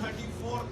34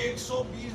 120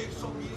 120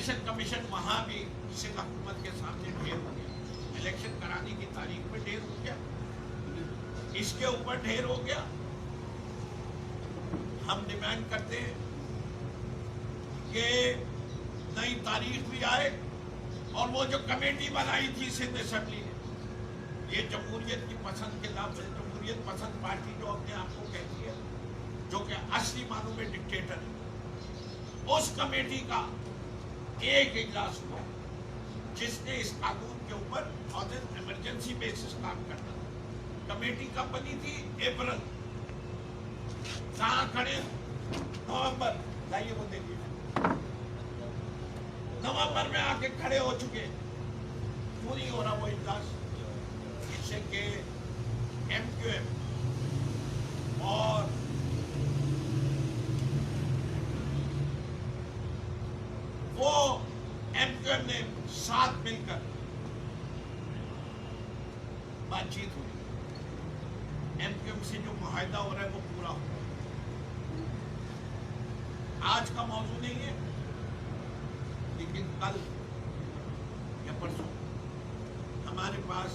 election commission وہاں بھی سکھ حکومت کے سامنے ڈھیر ہو گیا، الیکشن کرانے کی تاریخ میں ڈھیر ہو گیا، اس کے اوپر ڈھیر ہو گیا. ہم ڈیمانڈ کرتے ہیں کہ نئی تاریخ بھی آئے، اور وہ جو کمیٹی بنائی تھی سندھ اسمبلی نے، یہ جمہوریت کی پسند کے لفظ، جمہوریت پسند پارٹی جو اپنے آپ کو کہتی ہے، جو کہ اصلی معنوں میں ڈکٹیٹر ہے، اس کمیٹی کا ایک اجلاس ہوا جس نے اس قانون کے اوپر ایمرجنسی بیسس کام کرنا تھا. کمیٹی کب بنی تھی؟ اپریل. کہاں کھڑے؟ نومبر. لائیے وہ دیکھیے، نومبر میں آ کے کھڑے ہو چکے، کیوں نہیں ہو رہا وہ اجلاس؟ اس سے کہ ایم کیو ایم اور وہ ایم کیو ایم نے ساتھ مل کر بات چیت ہوئی، ایم کیو ایم سے جو معاہدہ ہو رہا ہے وہ پورا ہو رہا ہے. آج کا موضوع نہیں ہے، لیکن کل یا پرسوں ہمارے پاس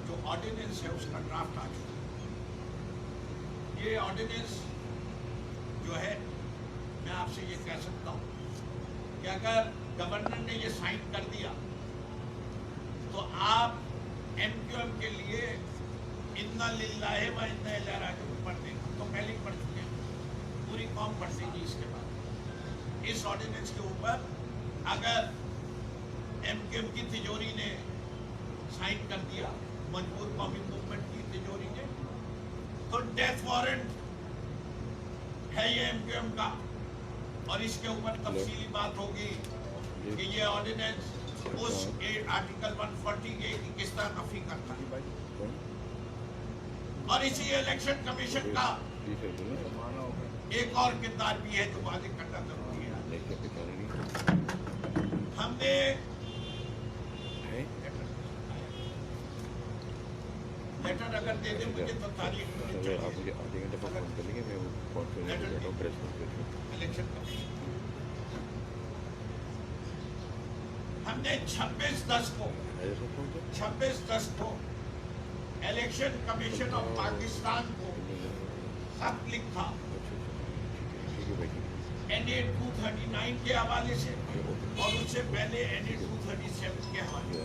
جو آرڈیننس ہے اس کا ڈرافٹ آ چکا ہے. یہ آرڈیننس جو ہے، میں آپ سے یہ کہہ سکتا ہوں کہ اگر گورنر نے یہ سائن کر دیا تو آپ ایم کیو ایم کے لیے انا للہ و انا الیہ راجعون پڑھتے ہیں. تو پہلے ہی پڑھ چکے ہیں، پوری قوم پڑھتے گی اس کے بعد. اس آرڈیننس کے اوپر اگر ایم کیو ایم کی تجوری نے سائن کر دیا، مجبور قومی موومنٹ کی تجوری نے، تو ڈیتھ وارنٹ ہے یہ ایم کیو ایم کا. اور اس کے اوپر تفصیلی بات ہوگی کہ یہ آرڈیننس اس آرٹیکل 140 کی کس طرح نفی کرتا ہے. اور اسی الیکشن کمیشن کا ایک اور کردار بھی ہے جو واضح کرنا ضروری ہے. ہم نے لیٹر اگر دے دیں مجھے تو تاریخ الیکشن کمیشن ہم نے 26/10 کو الیکشن کمیشن آف پاکستان کو خط لکھا NA 239 کے حوالے سے اور اس سے پہلے NA 237 کے حوالے سے.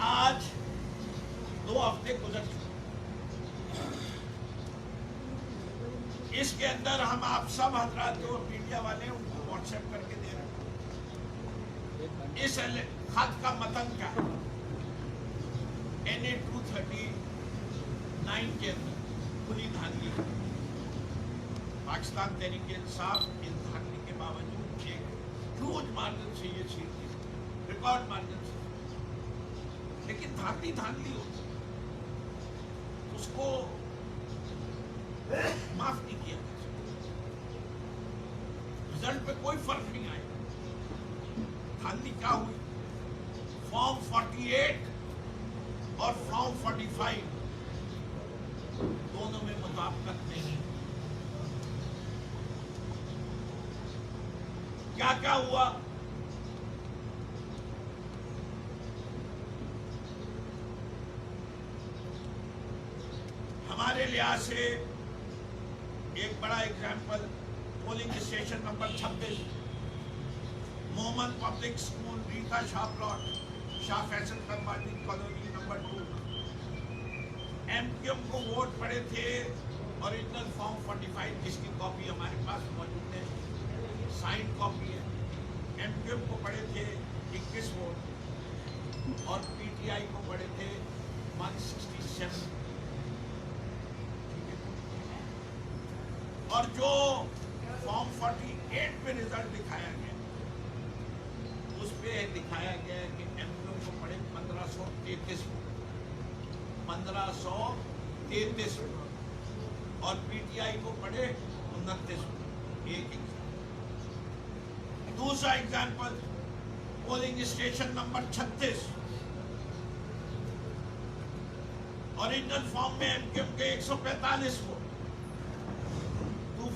آج 2 ہفتے گزر چکے. اس کے اندر ہم آپ سب حضرات جو میڈیا والے ہیں ان کو واٹس ایپ کر کے دے رہے ہیں. اس خط کا متن کیا ہے؟ NA 239 کے اندر کھلی دھاندلی، پاکستان تحریک انصاف ان دھاندلی کے باوجود ایک ہیوج مارجن سے یہ سیٹ کی، ریکارڈ مارجن سے. لیکن دھاندلی ہوتی اس کو معاف نہیں کیا جا سکتا. رزلٹ پہ کوئی فرق نہیں آئے. دھاندلی کیا ہوئی؟ فارم 48 اور فارم 45 دونوں میں مطابقت نہیں. کیا کیا ہوا؟ ہمارے لحاظ سے ایک بڑا example polling station number 26 Muhammad public school ریتا شاہ پلاٹ شاہ فیصل قبانی colony number 2. M Q M کو ووٹ پڑے تھے اوریجنل فارم 45 جس کی کاپی ہمارے پاس موجود ہے، سائن کاپی ہے. ایم کیو ایم کو پڑے تھے 21 ووٹ اور پی ٹی آئی کو پڑے تھے 167. اور جو فارم 48 پہ رزلٹ دکھایا گیا اس پہ دکھایا گیا کہ ایم کیو ایم کو پڑے 1533 اور پی ٹی آئی کو پڑے 29. ایک دوسرا example polling station number 36 original form میں ایم کیو ایم کے 145 ووٹ،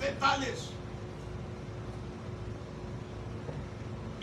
43,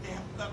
73,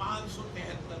573,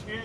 6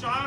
4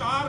4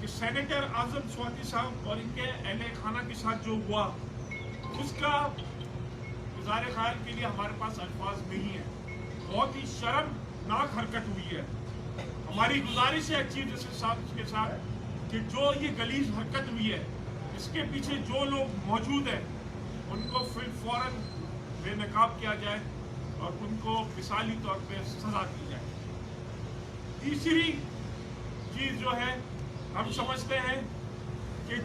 کہ سینیٹر اعظم سواتی صاحب اور ان کے اہل خانہ کے ساتھ جو ہوا اس کا اظہار خیال کے لیے ہمارے پاس الفاظ نہیں ہے. بہت ہی شرمناک حرکت ہوئی ہے. ہماری گزارش ہے چیف جسٹس صاحب کے ساتھ کہ جو یہ غلیظ حرکت ہوئی ہے اس کے پیچھے جو لوگ موجود ہیں ان کو فوراً بے نقاب کیا جائے اور ان کو مثالی طور پہ سزا دی جائے. تیسری چیز جو ہے ہم سمجھتے ہیں کہ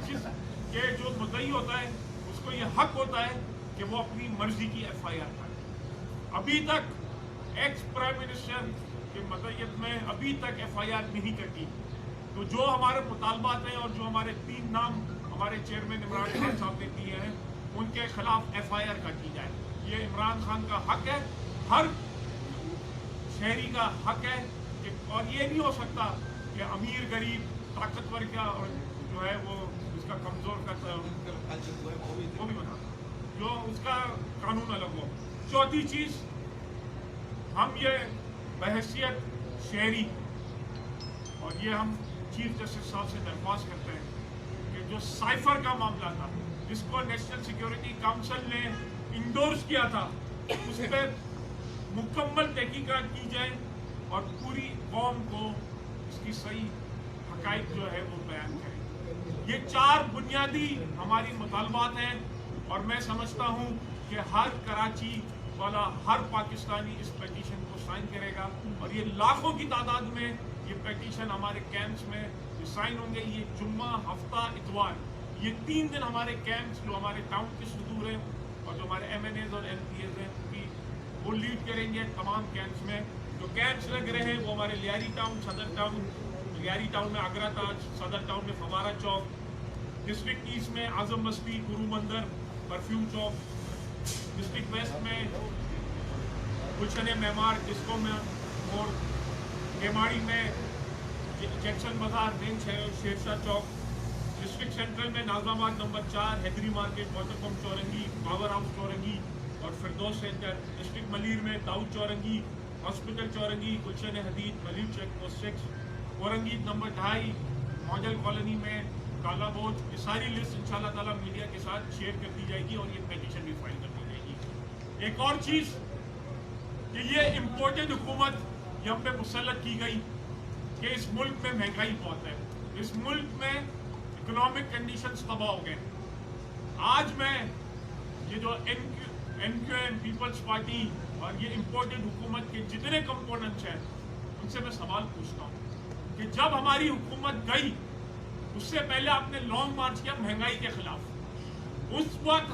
جو مدعی ہوتا ہے اس کو یہ حق ہوتا ہے کہ وہ اپنی مرضی کی ایف آئی آر کرے. ابھی تک ایکس پرائم منسٹر کے مدعیت میں ابھی تک ایف آئی آر نہیں کرتی. تو جو ہمارے مطالبات ہیں اور جو ہمارے 3 نام ہمارے چیئرمین عمران خان صاحب نے دیے ہیں ان کے خلاف ایف آئی آر کی جائے. یہ عمران خان کا حق ہے, ہر شہری کا حق ہے. اور یہ نہیں ہو سکتا کہ امیر غریب طاقتور کا اور جو ہے وہ اس کا کمزور کا وہ بھی بنا جو اس کا قانون الگ ہو. چوتھی چیز, ہم یہ بحیثیت شہری اور یہ ہم چیف جسٹس صاحب سے درخواست کرتے ہیں کہ جو سائفر کا معاملہ تھا جس کو نیشنل سیکیورٹی کاؤنسل نے انڈورس کیا تھا اس پہ مکمل تحقیقات کی جائے اور پوری قوم کو اس کی صحیح حقائق جو ہے وہ بیان کریں. یہ 4 بنیادی ہماری مطالبات ہیں اور میں سمجھتا ہوں کہ ہر کراچی والا ہر پاکستانی اس پیٹیشن کو سائن کرے گا اور یہ لاکھوں کی تعداد میں یہ پیٹیشن ہمارے کیمپس میں سائن ہوں گے. یہ جمعہ, ہفتہ, اتوار, یہ 3 دن ہمارے کیمپس جو ہمارے ٹاؤن کے صدور ہیں اور جو ہمارے ایم این ایز اور ایم پی ایز ہیں وہ لیڈ کریں گے. تمام کیمپس میں جو کیمپس لگ رہے ہیں وہ ہمارے لیاری ٹاؤن, صدر ٹاؤن, لیاری ٹاؤن میں آگرہ تاج, صدر ٹاؤن میں فوارہ چوک, ڈسٹرکٹ ایسٹ میں اعظم بستی, گرو مندر, پرفیوم چوک, ڈسٹرکٹ ویسٹ میں گلشن معمار, ڈسکو میں موڑ, کیماڑی میں جیکسن بازار, مین شیرشاہ چوک, ڈسٹرکٹ سینٹرل میں Nazimabad number 4, Haidri market, water pump چورنگی, پاور ہاؤس چورنگی اور فردوس سینٹر, ڈسٹرکٹ ملیر میں داؤد چورنگی, ہاسپٹل چورنگی, Gulshan Hadid, Malir check post 6, Orangi number 2.5, model colony میں کالا بوجھ. یہ ساری لسٹ انشاءاللہ تعالیٰ میڈیا کے ساتھ شیئر کر دی جائے گی اور یہ پیٹیشن بھی فائل کر دی جائے گی. ایک اور چیز کہ یہ امپورٹنٹ حکومت یہ ہم پہ مسلط کی گئی کہ اس ملک میں مہنگائی بہت ہے, اس ملک میں اکنامک کنڈیشنز تباہ ہو گئے. آج میں یہ جو N Q M, Peoples Party اور یہ امپورٹنٹ حکومت کے جتنے کمپوننٹس ہیں ان سے میں سوال پوچھتا ہوں کہ جب ہماری حکومت گئی اس سے پہلے آپ نے لانگ مارچ کیا مہنگائی کے خلاف. اس وقت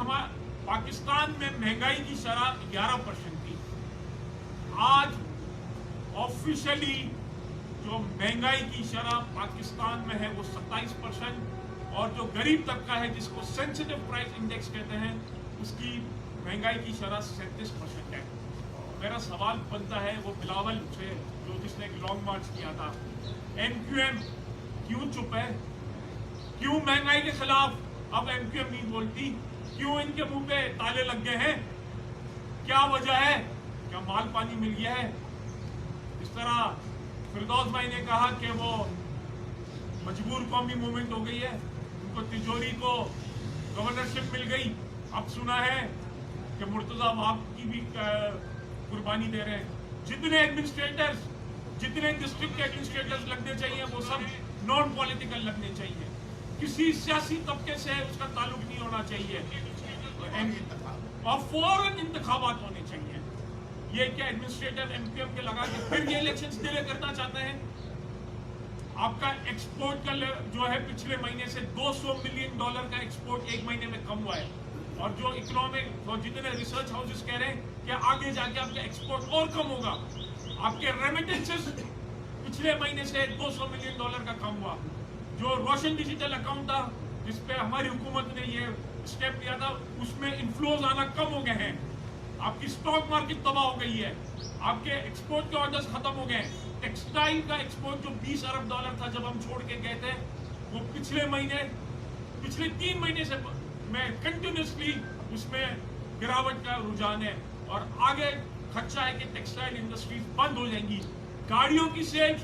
پاکستان میں مہنگائی کی شرح 11% تھی. آج آفیشلی جو مہنگائی کی شرح پاکستان میں ہے وہ 27% اور جو غریب طبقہ ہے جس کو سینسٹیو پرائس انڈیکس کہتے ہیں اس کی مہنگائی کی شرح 37% ہے. میرا سوال بنتا ہے وہ بلاول سے جس نے ایک لانگ مارچ کیا تھا, این کیو ایم کیوں چپ ہے؟ کیوں مہنگائی کے خلاف اب این کیو ایم نہیں بولتی؟ کیوں ان کے منہ پہ تالے لگ گئے ہیں؟ کیا وجہ ہے؟ کیا مال پانی مل گیا ہے؟ اس طرح فردوس بھائی نے کہا کہ وہ مجبور قومی موومنٹ ہو گئی ہے, ان کو تجوری کو گورنرشپ مل گئی. اب سنا ہے کہ مرتضیٰ وہاب کی بھی قربانی دے رہے ہیں. جتنے ایڈمنسٹریٹرز, جتنے ڈسٹرکٹ کے ایڈمنسٹریٹرز لگنے چاہیے وہ سب نان پولیٹیکل لگنے چاہیے, کسی سیاسی طبقے سے اس کا تعلق نہیں ہونا چاہیے اور فوراً انتخابات ہونے چاہیے. یہ کیا ایڈمنسٹریٹر ایم کیو ایم کے لگا کے پھر یہ الیکشنز ڈیلے کرنا چاہتے ہیں؟ آپ کا ایکسپورٹ کا جو ہے پچھلے مہینے سے $200 ملین کا ایکسپورٹ ایک مہینے میں کم ہوا ہے اور جو اکنامک اور جتنے ریسرچ ہاؤسز کہہ رہے ہیں کہ آگے جا کے آپ کا ایکسپورٹ اور کم ہوگا. آپ کے ریمیٹنسز پچھلے مہینے سے $200 ملین کا کم ہوا. جو روشن ڈیجیٹل اکاؤنٹ تھا جس پہ ہماری حکومت نے یہ اسٹیپ لیا تھا اس میں انفلوز آنا کم ہو گئے ہیں. آپ کی سٹاک مارکیٹ تباہ ہو گئی ہے, آپ کے ایکسپورٹ کے آرڈرز ختم ہو گئے ہیں. ٹیکسٹائل کا ایکسپورٹ جو $20 ارب تھا جب ہم چھوڑ کے گئے تھے وہ پچھلے 3 مہینے سے میں کنٹینیوسلی اس میں گراوٹ کا رجحان ہے اور آگے خدشہ ہے کہ ٹیکسٹائل انڈسٹریز بند ہو جائیں گی. گاڑیوں کی سیلز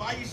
22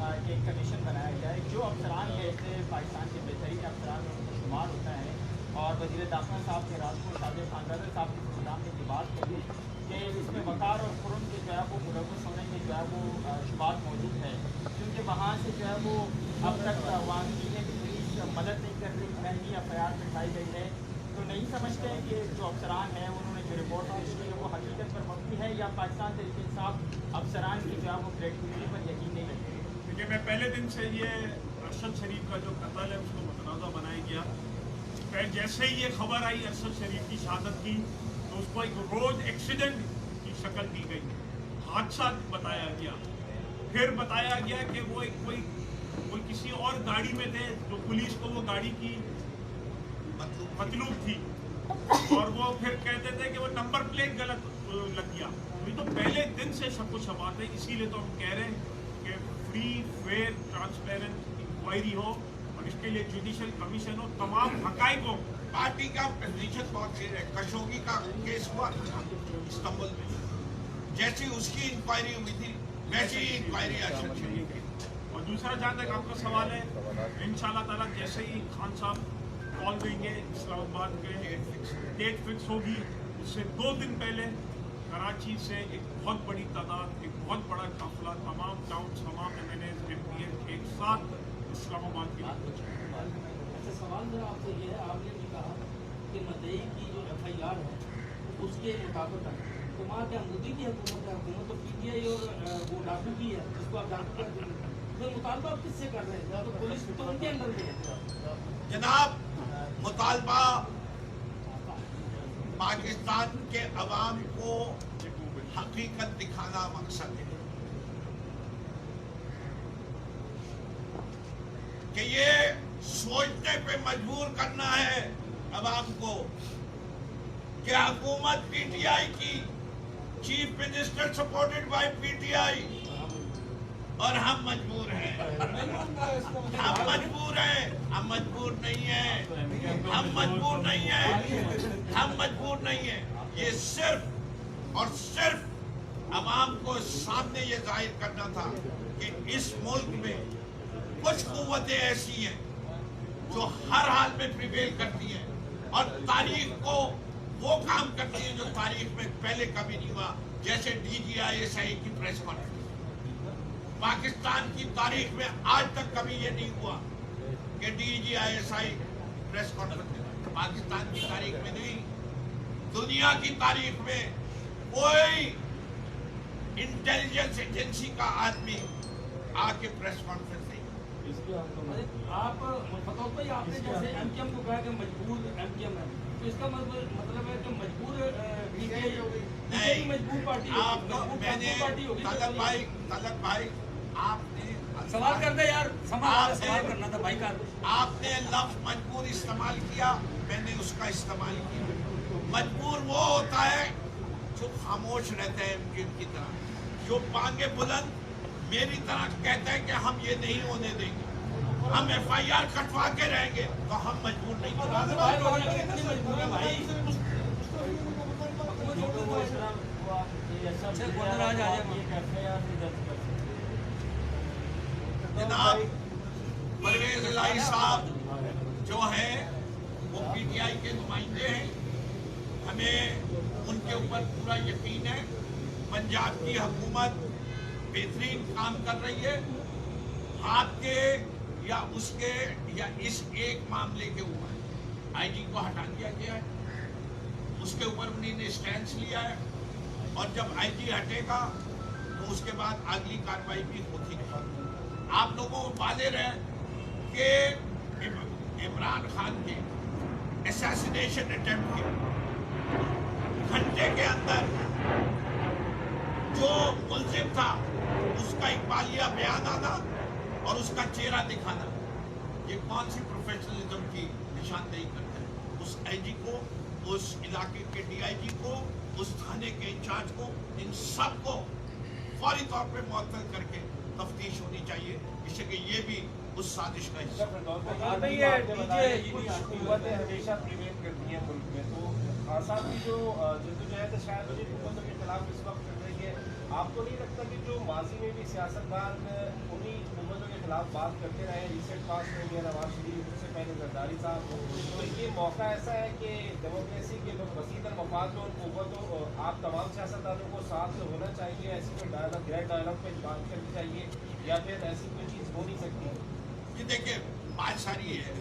ایک کمیشن بنایا جائے جو افسران ہیں سے پاکستان کے بہترین افسران میں ان کو شمار ہوتا ہے، اور وزیر داخلہ صاحب کے راز کو شاہد خاندان صاحب کے پروگرام میں یہ بات کہی کہ اس میں وقار اور قرم کے جو ہے وہ ملوث ہونے کے جو ہے وہ شبہات موجود ہے، کیونکہ وہاں سے جو ہے وہ اب تک وہاں کی پولیس مدد نہیں کر رہی، مہنگی ایف آئی آر بٹھائی گئی ہے، تو نہیں سمجھتے ہیں کہ جو افسران ہیں انہوں نے جو رپورٹ پیش کی ہے وہ حقیقت پر مبنی ہے، یا پاکستان تحریک انصاف افسران کی جو ہے وہ کریڈیبلٹی پر یقین نہیں رکھتے؟ دیکھیے، میں پہلے دن سے یہ ارشد شریف کا جو قتل ہے اس کو متنازع بنایا گیا. جیسے ہی یہ خبر آئی ارشد شریف کی شہادت کی تو اس کو ایک روڈ ایکسیڈنٹ کی شکل دی گئی، حادثہ بتایا گیا. پھر بتایا گیا کہ وہ ایک کوئی کسی اور گاڑی میں تھے جو پولیس کو وہ گاڑی کی مطلوب تھی، اور وہ پھر کہتے تھے کہ وہ نمبر پلیٹ غلط لگ گیا. یہ تو پہلے دن سے شک و شبہات ہے، اسی لیے تو ہم کہہ رہے ہیں کہ فری فیئر ٹرانسپیرنٹ انکوائری ہو اور اس کے لیے جوڈیشل کمیشن ہو، تمام حقائق ہو. پارٹی کا پوزیشن بہت کلیئر ہے. کشوگی کا کیس ہوا تھا استنبول میں، جیسی اس کی انکوائری ہوئی تھی ویسی ہی انکوائری ارشد شریف کی. اور دوسرا جہاں تک آپ کا سوال ہے، انشاءاللہ تعالیٰ جیسے ہی خان صاحب کال دیں گے اسلام آباد کے ڈیٹ فکس ہوگی، اس سے 2 دن پہلے کراچی سے ایک بہت بڑی تعداد، ایک بہت بڑا قافلہ، تمام ٹاؤنس، تمام M N As, M P As ایک ساتھ اسلام آباد کے لیے پہنچے. اچھا، سوال ذرا آپ سے یہ ہے، آپ نے بھی کہا کہ مدعی کی جو ایف آئی آر ہے اس کے مطابق ہے، تو وہاں کیا مودی کی حکومت تو پی ٹی آئی اور وہ ڈاکو کی ہے جس کو آپ ڈاکو کہتے ہیں، تو مطالبہ آپ کس سے کر رہے ہیں؟ تو پولیس تو ان کے اندر میں ہے. جناب، مطالبہ پاکستان کے عوام کو حقیقت دکھانا مقصد ہے کہ یہ سوچنے پہ مجبور کرنا ہے عوام کو کہ حکومت پی ٹی آئی کی، chief minister supported by P T I, اور ہم مجبور ہیں. ہم مجبور ہیں، ہم مجبور نہیں ہیں، ہم مجبور نہیں ہیں، ہم مجبور نہیں ہیں. یہ صرف اور صرف عوام کو سامنے یہ ظاہر کرنا تھا کہ اس ملک میں کچھ قوتیں ایسی ہیں جو ہر حال میں پریویل کرتی ہیں اور تاریخ کو وہ کام کرتی ہیں جو تاریخ میں پہلے کبھی نہیں ہوا، جیسے ڈی جی آئی ایس آئی کی پریس کانفرنس. پاکستان کی تاریخ میں آج تک کبھی یہ نہیں ہوا کہ D G I S I press conference. Pakistan کی تاریخ میں نہیں، دنیا کی تاریخ میں کوئی انٹیلیجنس ایجنسی کا آدمی آ کے پریس کانفرنس نہیں. آپ بطور پہ آپ نے جیسے ایم کیو ایم کو کہا کہ مجبور ایم کیو ایم ہے، تو اس کا مطلب ہے کہ مجبور مجبور پارٹی ہوگی. طلعت بھائی، آپ نے سوال کرتے یار، سوال کرنا تھا بھائی کا. آپ نے لفظ مجبور استعمال کیا، میں نے اس کا استعمال کیا. مجبور وہ ہوتا ہے جو خاموش رہتا ہے ان کی طرح، جو بانگے بلند میری طرح کہتا ہے کہ ہم یہ نہیں ہونے دیں گے، ہم ایف آئی آر کٹوا کے رہیں گے، تو ہم مجبور نہیں جناب. پرویز الہی صاحب جو ہیں وہ پی ٹی آئی کے نمائندے ہیں، ہمیں ان کے اوپر پورا یقین ہے. پنجاب کی حکومت بہترین کام کر رہی ہے. آپ کے یا اس کے یا اس ایک معاملے کے اوپر آئی جی کو ہٹا دیا گیا ہے، اس کے اوپر انہیں نے اسٹینڈ لیا ہے، اور جب آئی جی ہٹے گا تو اس کے بعد اگلی کارروائی بھی ہوتی رہے. آپ لوگوں کو واضح رہے کہ عمران خان کے اسیسینیشن اٹیمپٹ کے گھنٹے کے اندر جو ملزم تھا اس کا اقبالیہ بیان آنا اور اس کا چہرہ دکھانا، یہ کون سی پروفیشنلزم کی نشاندہی کرتا ہے؟ اس آئی جی کو، اس علاقے کے ڈی آئی جی کو، اس تھانے کے انچارج کو، ان سب کو فوری طور پہ معطل کر کے تفتیش ہونی چاہیے، جس سے کہ یہ بھی اس سازش کا حصہ ہمیشہ پریویل کرتی ہیں ملک میں، تو خان صاحب کی جو جدوجہد ہے شاید انہیں حکومتوں کے خلاف اس وقت چل رہی ہے، آپ کو نہیں لگتا کہ جو ماضی میں بھی سیاستدان انہی حکومتوں کے خلاف بات کرتے رہے، ریسنٹ پاس میں بھی نواز شریف، اس سے پہلے زرداری صاحب، تو یہ موقع ایسا ہے کہ ڈیموکریسی کے وسیع تر مفاد میں ان قوتوں آپ تمام سیاستدانوں کو ساتھ ہونا چاہیے، ایسی کوئی ڈائلاگ گریٹ ڈائلاگ پہ بات کرنی چاہیے، یا پھر ایسی کوئی چیز ہو نہیں سکتی؟ یہ دیکھیں بات ساری ہے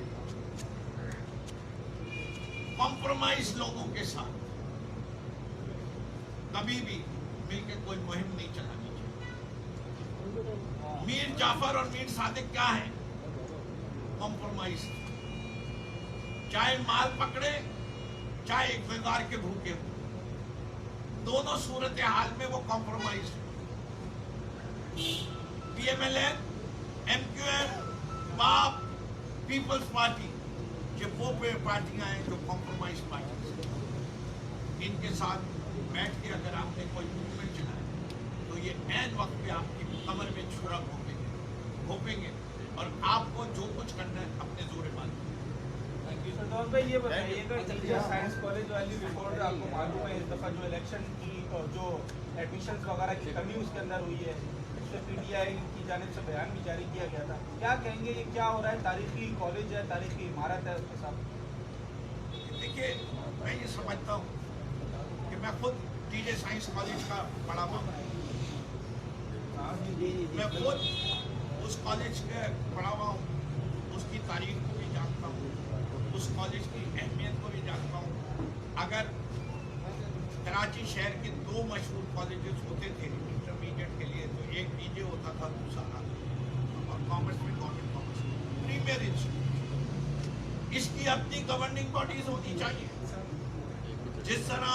کمپرومائز لوگوں کے ساتھ کبھی بھی مل کے کوئی مہم نہیں چلانی چاہیے. میر جعفر اور میر صادق کیا ہے؟ کمپرومائز. چاہے مال پکڑے چاہے اقتدار کے بھوکے ہوں، دونوں صورتحال میں وہ کمپرومائز ہے. P M L N, M Q M, BAP, Peoples Party, یہ وہ پارٹیاں ہیں جو کمپرومائز پارٹی ہیں. ان کے ساتھ بیٹھ کے اگر آپ نے کوئی موومنٹ چلایا تو یہ عین وقت پہ آپ کی کمر میں چھرا گھونپیں گے اور آپ کو جو کچھ کرنا ہے اپنے زور بات. سردار بھائی یہ بتائیے گا انڈیا سائنس کالج والی رپورٹ آپ کو معلوم ہے اس دفعہ جو الیکشن کی جو ایڈمیشنز وغیرہ کی کمی اس کے اندر ہوئی ہے، اس سے پی ٹی آئی کی جانب سے بیان بھی جاری کیا گیا تھا، کیا کہیں گے یہ کیا ہو رہا ہے؟ تاریخی کالج ہے، تاریخی عمارت ہے، اس کے ساتھ دیکھیے میں یہ سمجھتا ہوں کہ میں خود ٹی جے سائنس کالج کا پڑھا ہوا ہوں، میں خود اس کالج کا پڑھا ہوا ہوں، اس کی تاریخ کو بھی جانتا ہوں، اس کالج کی اہمیت کو بھی جانتا ہوں. اگر کراچی شہر کے دو مشہور کالجز ہوتے تھے انٹرمیڈیٹ کے لیے تو ایک پی جے ہوتا تھا دوسرا اور کامرس میں گورنمنٹ کامرس پریمیئر انسٹیٹیوٹ. اس کی اپنی گورننگ باڈیز ہونی چاہیے. جس طرح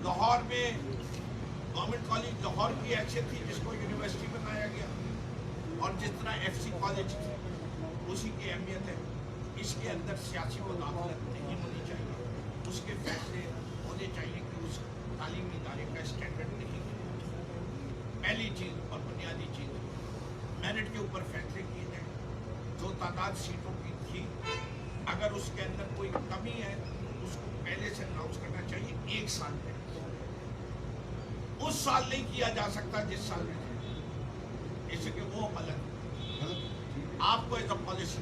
لاہور میں گورنمنٹ کالج لاہور کی حیثیت تھی جس کو یونیورسٹی بنایا گیا، اور جس طرح ایف سی کالج اسی کی اہمیت ہے. اس کے اندر سیاسی مداخلت نہیں ہونی چاہیے. اس کے فیصلے ہونے چاہیے کہ اس تعلیمی ادارے کا اسٹینڈرڈ نہیں ہے. پہلی چیز اور بنیادی چیز میرٹ کے اوپر فیصلے کیے جائیں. جو تعداد سیٹوں کی تھی اگر اس کے اندر کوئی کمی ہے اس کو پہلے سے اناؤنس کرنا چاہیے 1 سال پہلے. اس سال نہیں کیا جا سکتا جس سال میں اس کہ وہ غلط آپ کو ایک پالیسی